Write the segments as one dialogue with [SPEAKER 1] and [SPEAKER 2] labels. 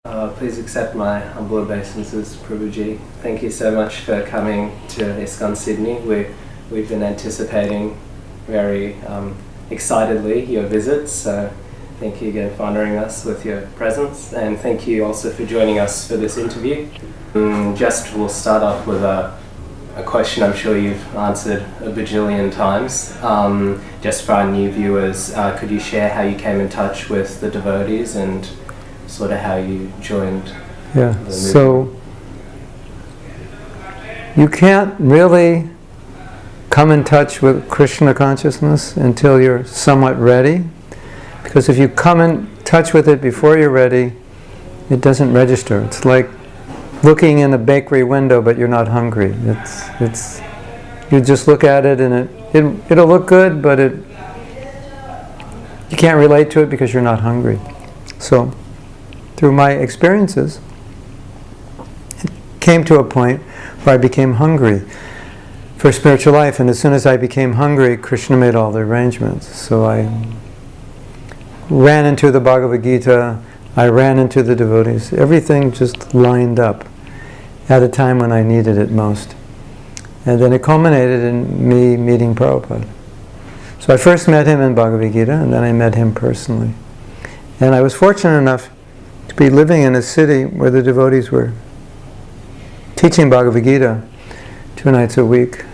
[SPEAKER 1] Please accept my humble obeisances, Prabhuji. Thank you so much for coming to ISKCON Sydney. We've been anticipating very excitedly your visits, so thank you again for honouring us with your presence, and thank you also for joining us for this interview. We'll start off with a question I'm sure you've answered a bajillion times. Just for our new viewers, could you share how you came in touch with the devotees and sort of how you joined the movement?
[SPEAKER 2] So you can't really come in touch with Krishna consciousness until you're somewhat ready, because if you come in touch with it before you're ready, it doesn't register. It's like looking in a bakery window but you're not hungry. It's you just look at it and it'll look good, but you can't relate to it because you're not hungry. So through my experiences, it came to a point where I became hungry for spiritual life, and as soon as I became hungry, Krishna made all the arrangements. So I ran into the Bhagavad Gita, I ran into the devotees. Everything just lined up at a time when I needed it most. And then it culminated in me meeting Prabhupada. So I first met him in Bhagavad Gita, and then I met him personally. And I was fortunate enough to be living in a city where the devotees were teaching Bhagavad Gita 2 nights a week,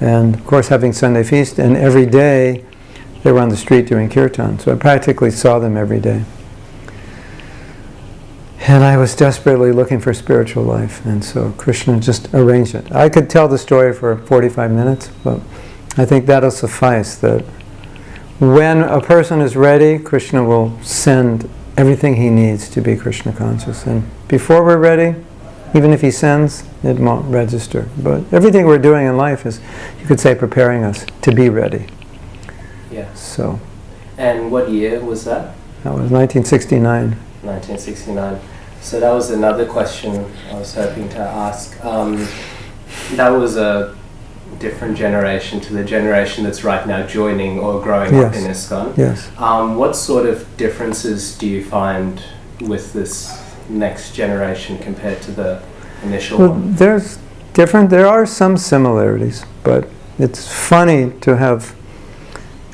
[SPEAKER 2] and of course having Sunday feast, and every day they were on the street doing kirtan, so I practically saw them every day. And I was desperately looking for spiritual life, and so Krishna just arranged it. I could tell the story for 45 minutes, but I think that'll suffice, that when a person is ready, Krishna will send everything he needs to be Krishna conscious. And before we're ready, even if he sends, it won't register. But everything we're doing in life is, you could say, preparing us to be ready.
[SPEAKER 1] Yeah.
[SPEAKER 2] So.
[SPEAKER 1] And what year was that?
[SPEAKER 2] That was 1969.
[SPEAKER 1] 1969. So that was another question I was hoping to ask. That was a different generation to the generation that's right now joining or growing up in ISKCON.
[SPEAKER 2] Yes.
[SPEAKER 1] What sort of differences do you find with this next generation compared to the initial one?
[SPEAKER 2] There are some similarities, but it's funny to have,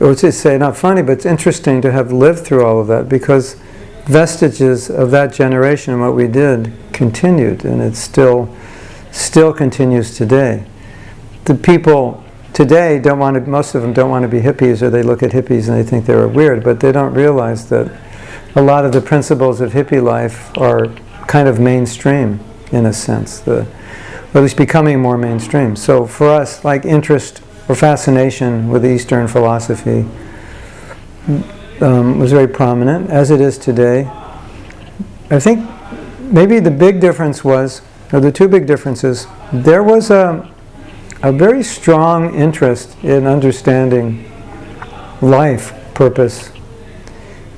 [SPEAKER 2] or to say not funny, but it's interesting to have lived through all of that, because vestiges of that generation and what we did continued, and it still continues today. The people today most of them don't want to be hippies, or they look at hippies and they think they're weird, but they don't realize that a lot of the principles of hippie life are kind of mainstream in a sense, or at least becoming more mainstream. So for us, like interest or fascination with Eastern philosophy was very prominent, as it is today. I think maybe the big difference was, or the two big differences, there was a very strong interest in understanding life, purpose,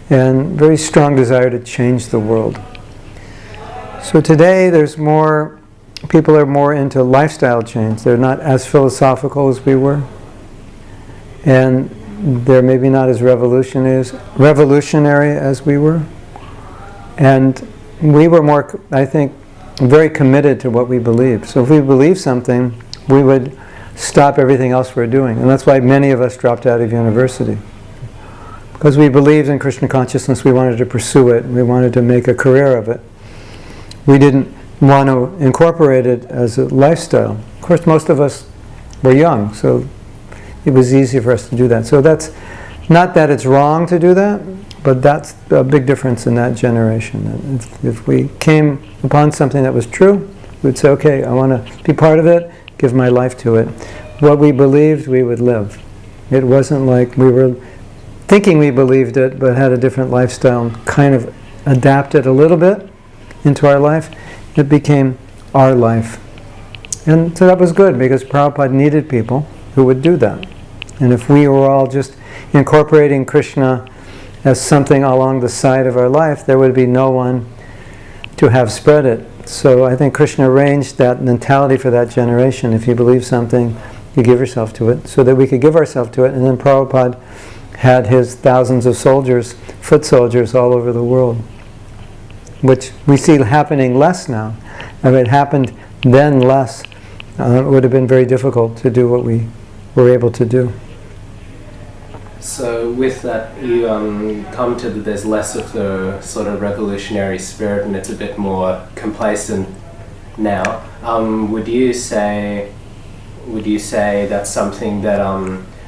[SPEAKER 2] and very strong desire to change the world. So today people are more into lifestyle change. They're not as philosophical as we were, and they're maybe not as revolutionary as we were. And we were more, I think, very committed to what we believed. So if we believed something, we would stop everything else we're doing. And that's why many of us dropped out of university. Because we believed in Krishna consciousness, we wanted to pursue it, we wanted to make a career of it. We didn't want to incorporate it as a lifestyle. Of course, most of us were young, so it was easy for us to do that. So that's not that it's wrong to do that, but that's a big difference in that generation. If we came upon something that was true, we'd say, okay, I want to be part of it, give my life to it. What we believed, we would live. It wasn't like we were thinking we believed it, but had a different lifestyle and kind of adapted a little bit into our life. It became our life. And so that was good, because Prabhupada needed people who would do that. And if we were all just incorporating Krishna as something along the side of our life, there would be no one to have spread it. So I think Krishna arranged that mentality for that generation. If you believe something, you give yourself to it, so that we could give ourselves to it. And then Prabhupada had his thousands of soldiers, foot soldiers all over the world. which we see happening less now. If it happened then less, it would have been very difficult to do what we were able to do.
[SPEAKER 1] So with that, you come to that there's less of the sort of revolutionary spirit and it's a bit more complacent now. Would you say that's something that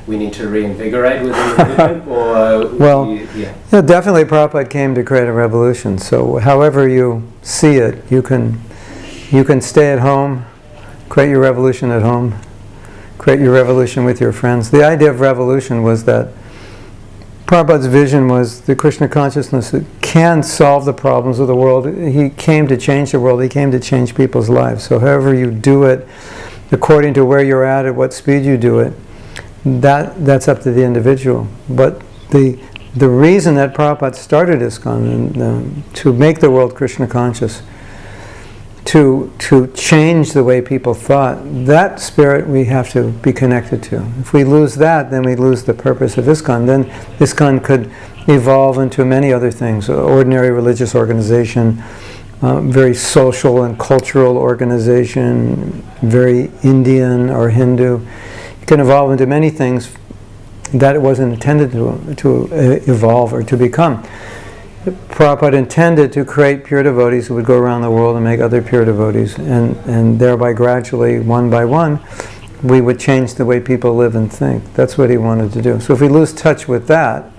[SPEAKER 1] we need to reinvigorate within the movement? Or
[SPEAKER 2] Well, yeah, definitely Prabhupada came to create a revolution. So however you see it, you can stay at home, create your revolution at home, create your revolution with your friends. The idea of revolution was that Prabhupada's vision was the Krishna consciousness can solve the problems of the world. He came to change the world. He came to change people's lives. So however you do it, according to where you're at what speed you do it, that's up to the individual. But the reason that Prabhupada started ISKCON, to make the world Krishna conscious, to change the way people thought, that spirit we have to be connected to. If we lose that, then we lose the purpose of ISKCON. Then ISKCON could evolve into many other things: ordinary religious organization, very social and cultural organization, very Indian or Hindu. It can evolve into many things that it wasn't intended to evolve or to become. Prabhupada intended to create pure devotees who would go around the world and make other pure devotees, and thereby gradually, one by one, we would change the way people live and think. That's what he wanted to do. So if we lose touch with that,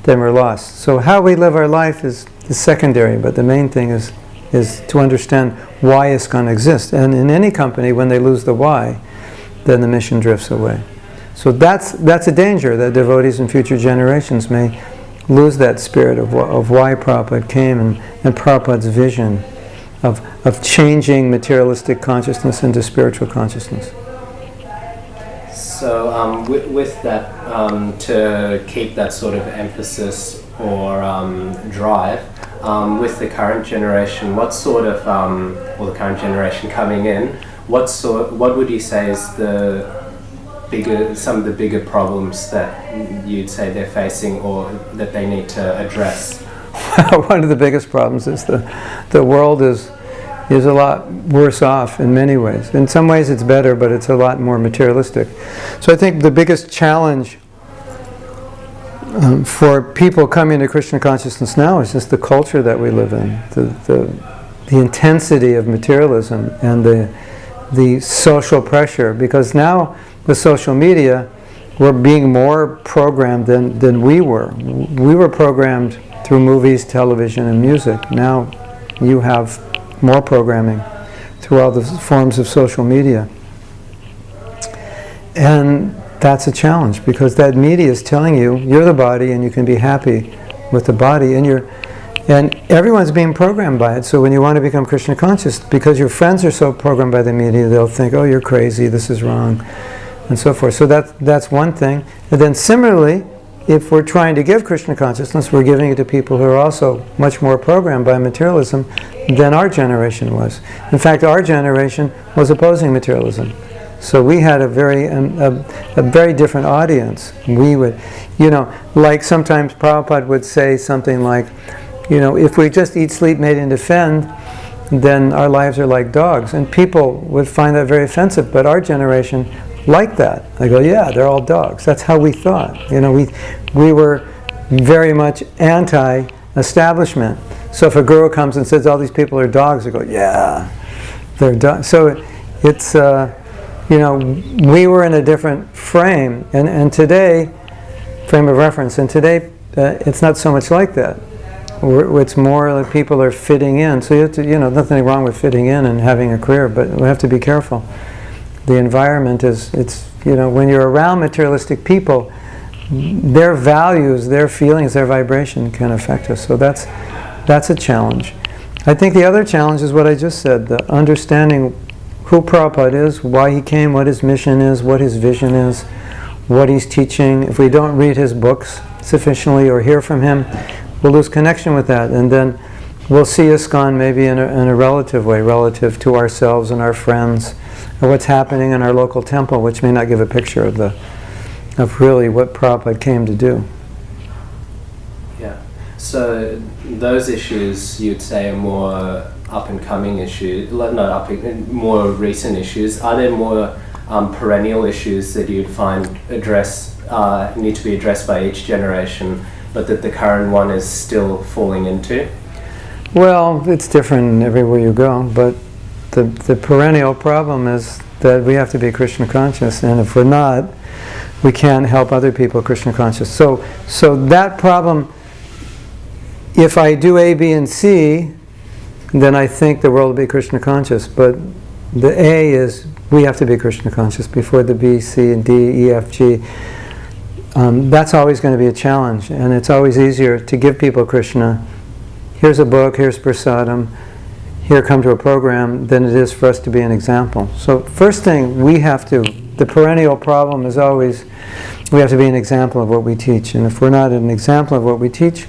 [SPEAKER 2] then we're lost. So how we live our life is secondary, but the main thing is to understand why ISKCON exists. And in any company, when they lose the why, then the mission drifts away. So that's a danger, that devotees in future generations may lose that spirit of why Prabhupada came and Prabhupada's vision of changing materialistic consciousness into spiritual consciousness.
[SPEAKER 1] So with that, to keep that sort of emphasis or drive, with the current generation, what sort of, or the current generation coming in, what would you say is some of the bigger problems that you'd say they're facing or that they need to address?
[SPEAKER 2] One of the biggest problems is the world is a lot worse off in many ways. In some ways it's better, but it's a lot more materialistic. So I think the biggest challenge for people coming to Krishna consciousness now is just the culture that we live in, the intensity of materialism and the social pressure, because now with social media, we're being more programmed than we were. We were programmed through movies, television, and music. Now you have more programming through all the forms of social media. And that's a challenge, because that media is telling you, you're the body and you can be happy with the body, and everyone's being programmed by it. So when you want to become Krishna conscious, because your friends are so programmed by the media, they'll think, oh, you're crazy, this is wrong, and so forth. So that's one thing. And then similarly, if we're trying to give Krishna consciousness, we're giving it to people who are also much more programmed by materialism than our generation was. In fact, our generation was opposing materialism. So we had a very different audience. We would, like sometimes Prabhupada would say something like, if we just eat, sleep, mate, and defend, then our lives are like dogs. And people would find that very offensive, but our generation like that. I go, yeah, they're all dogs. That's how we thought. We were very much anti-establishment. So if a guru comes and says all these people are dogs, I go, yeah, they're dogs. So it's, we were in a different frame, and today, frame of reference, and today it's not so much like that. It's more like people are fitting in. So you have to, nothing wrong with fitting in and having a career, but we have to be careful. The environment when you're around materialistic people, their values, their feelings, their vibration can affect us. So that's a challenge. I think the other challenge is what I just said, the understanding who Prabhupada is, why he came, what his mission is, what his vision is, what he's teaching. If we don't read his books sufficiently or hear from him, we'll lose connection with that. And then we'll see ISKCON maybe in a relative way, relative to ourselves and our friends, or what's happening in our local temple, which may not give a picture of really what Prabhupada came to do.
[SPEAKER 1] Yeah. So those issues you'd say are more up-and-coming issues, not up, more recent issues. Are there more perennial issues that you'd find need to be addressed by each generation, but that the current one is still falling into?
[SPEAKER 2] Well, it's different everywhere you go, but the perennial problem is that we have to be Krishna conscious, and if we're not, we can't help other people Krishna conscious. So that problem, if I do A, B, and C, then I think the world will be Krishna conscious. But the A is we have to be Krishna conscious before the B, C, and D, E, F, G. That's always going to be a challenge, and it's always easier to give people Krishna. Here's a book, here's prasadam, here come to a program, than it is for us to be an example. So first thing the perennial problem is always we have to be an example of what we teach. And if we're not an example of what we teach,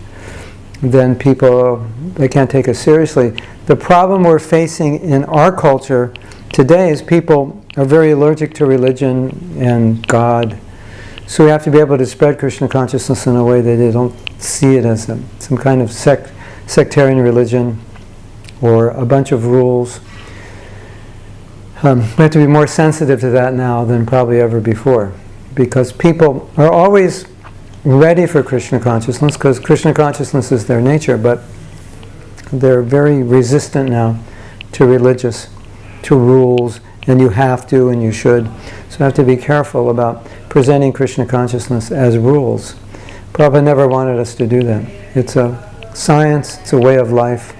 [SPEAKER 2] then people, they can't take us seriously. The problem we're facing in our culture today is people are very allergic to religion and God. So we have to be able to spread Krishna consciousness in a way that they don't see it as some kind of sectarian religion or a bunch of rules. We have to be more sensitive to that now than probably ever before, because people are always ready for Krishna consciousness, because Krishna consciousness is their nature, but they're very resistant now to rules, and you have to and you should. So you have to be careful about presenting Krishna consciousness as rules. Prabhupada never wanted us to do that. It's a science, it's a way of life,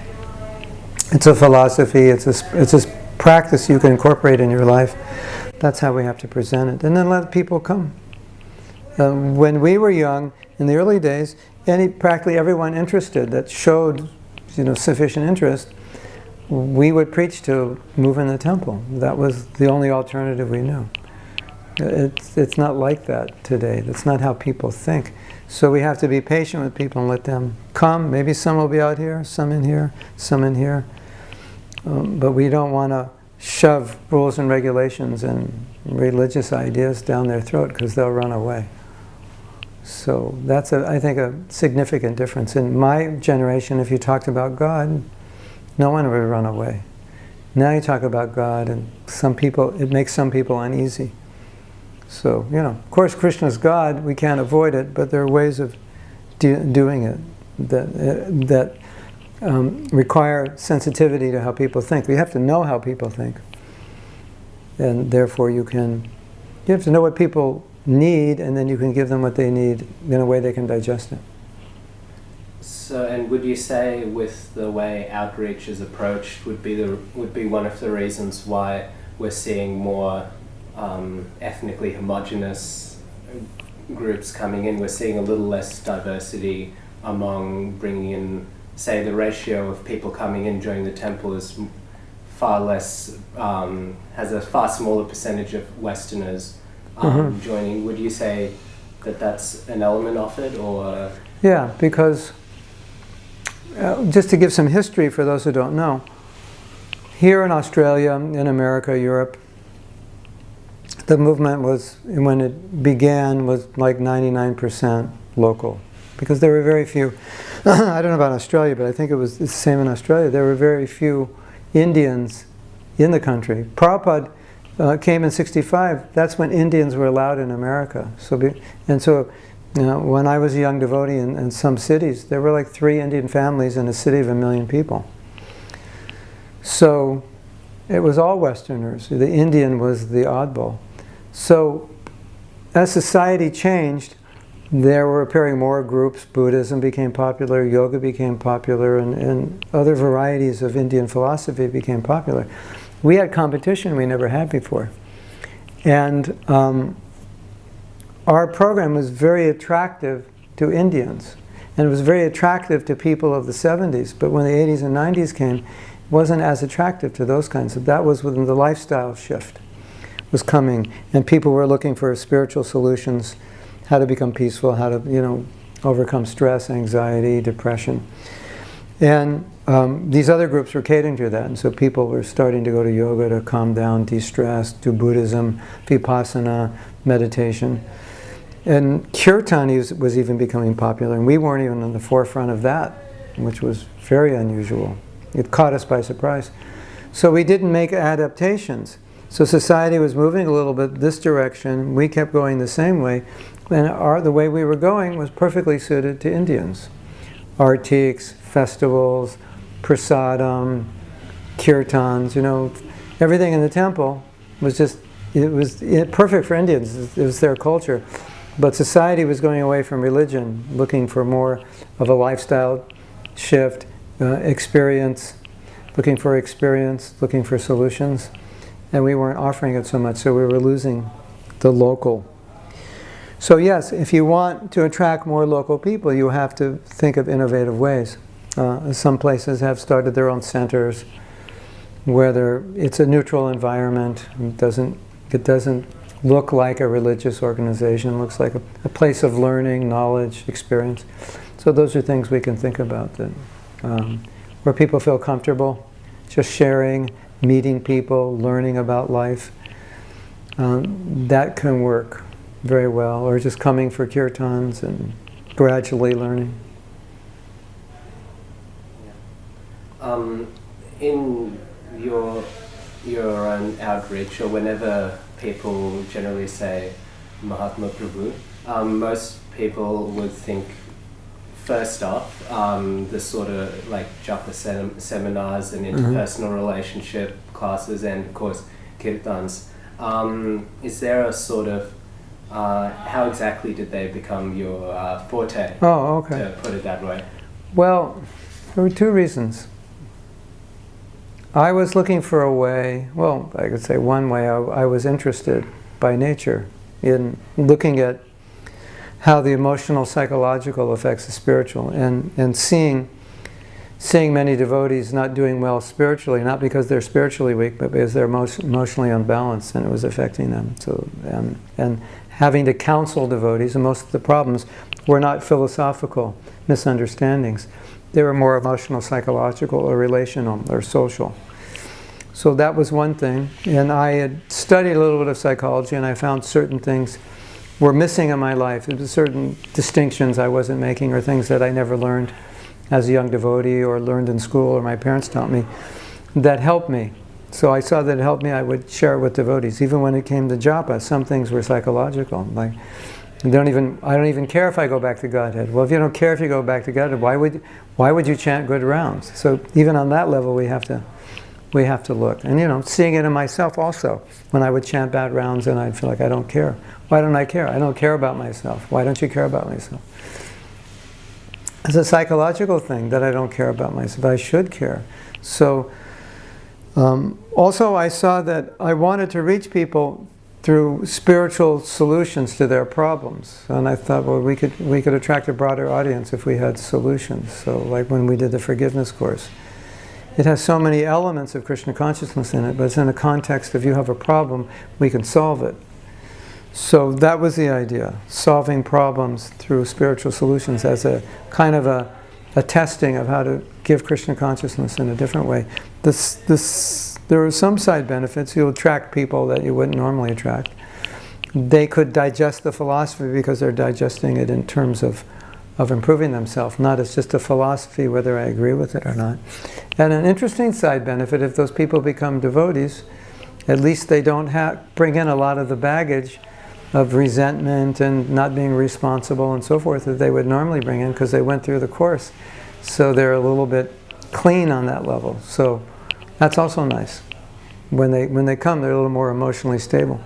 [SPEAKER 2] it's a philosophy, it's a practice you can incorporate in your life. That's how we have to present it. And then let people come. When we were young, in the early days, practically everyone interested that showed sufficient interest, we would preach to move in the temple. That was the only alternative we knew. It's not like that today. That's not how people think. So we have to be patient with people and let them come. Maybe some will be out here, some in here, some in here. But we don't want to shove rules and regulations and religious ideas down their throat, because they'll run away. So that's, I think, a significant difference. In my generation, if you talked about God, no one would run away. Now you talk about God, and it makes some people uneasy. So, of course, Krishna's God, we can't avoid it, but there are ways of doing it that require sensitivity to how people think. We have to know how people think. And therefore you have to know what people need, and then you can give them what they need in a way they can digest it.
[SPEAKER 1] So, and would you say with the way outreach is approached would be one of the reasons why we're seeing more ethnically homogenous groups coming in? We're seeing a little less diversity among bringing in, say, the ratio of people coming in during the temple is far less, has a far smaller percentage of Westerners joining. Would you say that that's an element of it, or?
[SPEAKER 2] Yeah, because just to give some history for those who don't know, here in Australia, in America, Europe, the movement was, when it began, was like 99% local, because there were very few. I don't know about Australia, but I think it's the same in Australia. There were very few Indians in the country. Prabhupada came in '65. That's when Indians were allowed in America. So when I was a young devotee in some cities, there were like 3 Indian families in a city of 1 million people. So it was all Westerners. The Indian was the oddball. So as society changed, there were appearing more groups. Buddhism became popular, yoga became popular, and other varieties of Indian philosophy became popular. We had competition we never had before. And our program was very attractive to Indians. And it was very attractive to people of the 70s. But when the 80s and 90s came, it wasn't as attractive to those kinds. That was when the lifestyle shift was coming. And people were looking for spiritual solutions, how to become peaceful, how to, overcome stress, anxiety, depression. And these other groups were catering to that. And so people were starting to go to yoga to calm down, de-stress, do Buddhism, vipassana, meditation. And kirtan was even becoming popular, and we weren't even on the forefront of that, which was very unusual. It caught us by surprise. So we didn't make adaptations. So society was moving a little bit this direction. We kept going the same way. And the way we were going was perfectly suited to Indians. Artiks, festivals, prasadam, kirtans, everything in the temple was just, it was perfect for Indians. It was their culture. But society was going away from religion, looking for more of a lifestyle shift, experience, looking for solutions. And we weren't offering it so much, so we were losing the local. So yes, if you want to attract more local people, you have to think of innovative ways. Some places have started their own centers, where it's a neutral environment. It doesn't look like a religious organization. It looks like a place of learning, knowledge, experience. So those are things we can think about, that where people feel comfortable, just sharing, meeting people, learning about life. That can work very well, or just coming for kirtans and gradually learning.
[SPEAKER 1] In your own outreach, or whenever people generally say Mahatma Prabhu, most people would think first off the sort of like japa seminars and interpersonal relationship classes, and of course kirtans. Is there a sort of how exactly did they become your forte?
[SPEAKER 2] Oh, okay.
[SPEAKER 1] To put it that way.
[SPEAKER 2] Well, there were two reasons. I was looking for a way, well, I could say one way, I was interested by nature in looking at how the emotional, psychological affects the spiritual, and seeing many devotees not doing well spiritually, not because they're spiritually weak, but because they're emotionally unbalanced, and it was affecting them. So, and having to counsel devotees, and most of the problems were not philosophical misunderstandings. They were more emotional, psychological, or relational, or social. So that was one thing. And I had studied a little bit of psychology, and I found certain things were missing in my life. There were certain distinctions I wasn't making, or things that I never learned as a young devotee, or learned in school, or my parents taught me, that helped me. So I saw that it helped me. I would share it with devotees. Even when it came to japa, some things were psychological. Like, I don't even care if I go back to Godhead. Well, if you don't care if you go back to Godhead, why would you chant good rounds? So even on that level, we have to look. And seeing it in myself also. When I would chant bad rounds, and I'd feel like I don't care. Why don't I care? I don't care about myself. Why don't you care about myself? It's a psychological thing that I don't care about myself. I should care. So also I saw that I wanted to reach people through spiritual solutions to their problems. And I thought, well, we could attract a broader audience if we had solutions. So like when we did the forgiveness course, it has so many elements of Krishna consciousness in it, but it's in a context of you have a problem, we can solve it. So that was the idea, solving problems through spiritual solutions as a kind of a testing of how to give Krishna consciousness in a different way. There are some side benefits. You'll attract people that you wouldn't normally attract. They could digest the philosophy because they're digesting it in terms of improving themselves, not as just a philosophy, whether I agree with it or not. And an interesting side benefit, if those people become devotees, at least they don't bring in a lot of the baggage of resentment and not being responsible and so forth that they would normally bring in, because they went through the course. So they're a little bit clean on that level. So that's also nice. When they come, they're a little more emotionally stable.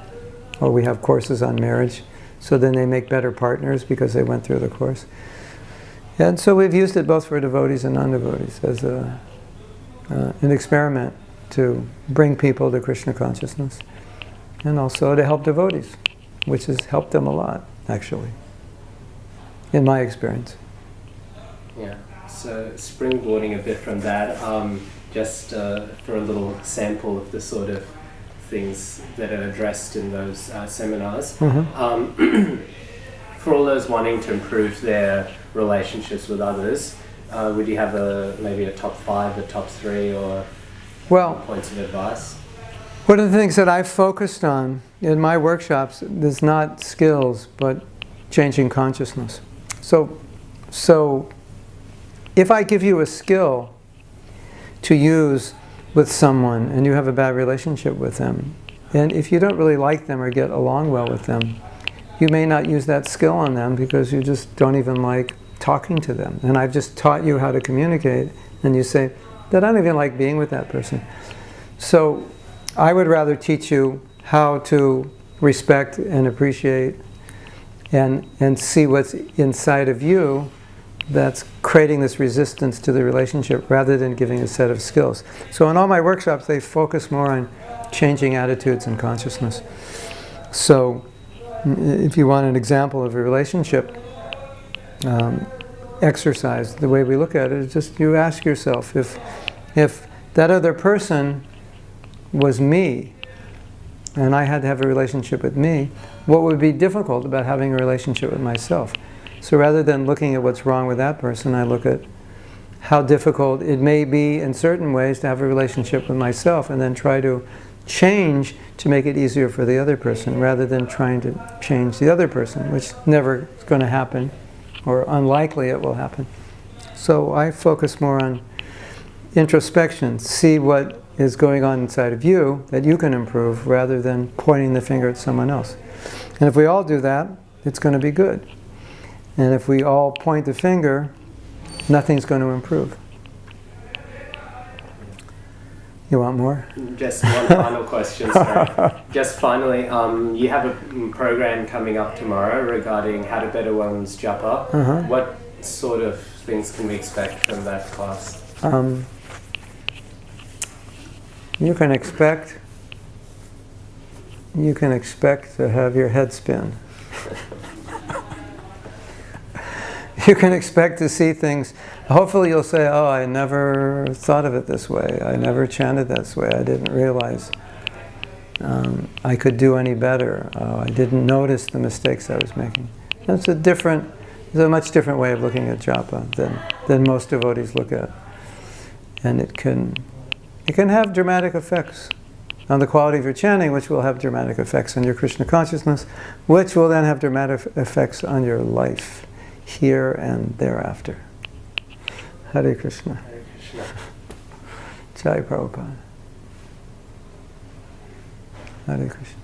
[SPEAKER 2] Or we have courses on marriage, so then they make better partners because they went through the course. And so we've used it both for devotees and non-devotees as an experiment to bring people to Krishna consciousness, and also to help devotees, which has helped them a lot, actually, in my experience.
[SPEAKER 1] Yeah. So springboarding a bit from that, just for a little sample of the sort of things that are addressed in those seminars.
[SPEAKER 2] Mm-hmm.
[SPEAKER 1] For all those wanting to improve their relationships with others, would you have maybe a top 5, a top 3, or points of advice?
[SPEAKER 2] One of the things that I've focused on in my workshops is not skills, but changing consciousness. So if I give you a skill to use with someone and you have a bad relationship with them, and if you don't really like them or get along well with them, you may not use that skill on them because you just don't even like talking to them. And I've just taught you how to communicate, and you say, I don't even like being with that person. So I would rather teach you how to respect and appreciate and see what's inside of you that's creating this resistance to the relationship rather than giving a set of skills. So in all my workshops, they focus more on changing attitudes and consciousness. So if you want an example of a relationship exercise, the way we look at it is just you ask yourself, if that other person was me, and I had to have a relationship with me, what would be difficult about having a relationship with myself? So rather than looking at what's wrong with that person, I look at how difficult it may be in certain ways to have a relationship with myself, and then try to change to make it easier for the other person, rather than trying to change the other person, which never is going to happen, or unlikely it will happen. So I focus more on introspection, see what is going on inside of you that you can improve, rather than pointing the finger at someone else. And if we all do that, it's going to be good. And if we all point the finger, nothing's going to improve. You want more?
[SPEAKER 1] Just one final question, sorry. Just finally, you have a program coming up tomorrow regarding how to better one's japa.
[SPEAKER 2] Uh-huh.
[SPEAKER 1] What sort of things can we expect from that class?
[SPEAKER 2] You can expect to have your head spin. You can expect to see things. Hopefully you'll say, oh, I never thought of it this way. I never chanted this way. I didn't realize I could do any better. I didn't notice the mistakes I was making. It's a much different way of looking at japa than most devotees look at. And it can have dramatic effects on the quality of your chanting, which will have dramatic effects on your Krishna consciousness, which will then have dramatic effects on your life, here and thereafter. Hare Krishna.
[SPEAKER 1] Hare Krishna.
[SPEAKER 2] Jai Prabhupada. Hare Krishna.